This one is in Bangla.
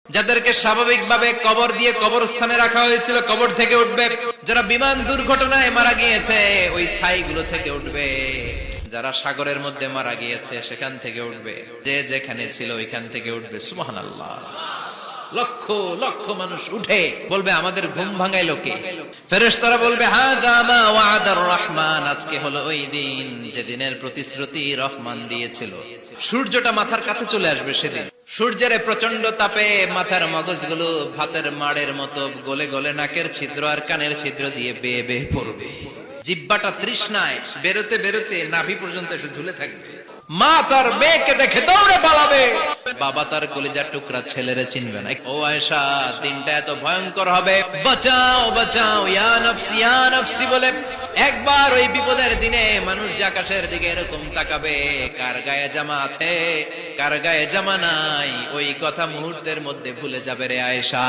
যাদেরকে স্বাভাবিকভাবে কবর দিয়ে কবরস্থানে রাখা হয়েছিল কবর থেকে উঠবে, যারা বিমান দুর্ঘটনায় মারা গিয়েছে ওই ছাইগুলো থেকে উঠবে, যারা সাগরের মধ্যে মারা গিয়েছে সেখান থেকে উঠবে, যে যেখানে ছিল ওইখান থেকে উঠবে। সুবহানাল্লাহ। লক্ষ লক্ষ মানুষ উঠে বলবে আমাদের ঘুম ভাঙাইলো কে? ফেরেশতারা বলবে হাযা মা ওয়া'দার রহমান, আজকে হলো ওই দিন যেদিনের প্রতিশ্রুতি রহমান দিয়েছিল। সূর্যটা মাথার কাছে চলে আসবে সেদিন। সূর্যের প্রচন্ড তাপে মাথার মগজগুলো ভাতের মাড়ের মতো গলে গলে নাকের ছিদ্র আর কানের ছিদ্র দিয়ে বেয়ে বেয়ে পড়বে। জিহ্বাটা তৃষ্ণায় বেরোতে বেরোতে নাভি পর্যন্ত এসে ঝুলে থাকবে। মা তার মেয়েকে দেখে দৌড়ে পালাবে, বাবা তার কলিজার টুকরা ছেলেরে চিনবে না। ও আয়েশা, দিনটা এত ভয়ঙ্কর হবে, বাঁচাও বাঁচাও ইয়া নফসি ইয়া নফসি বলে একবার ওই বিপদের দিনে মানুষ যে আকাশের দিকে এরকম তাকাবে, কার গায়ে জামা আছে কার গায়ে জামা নাই, ওই কথা মুহূর্তের মধ্যে ভুলে যাবে রে আয়েশা।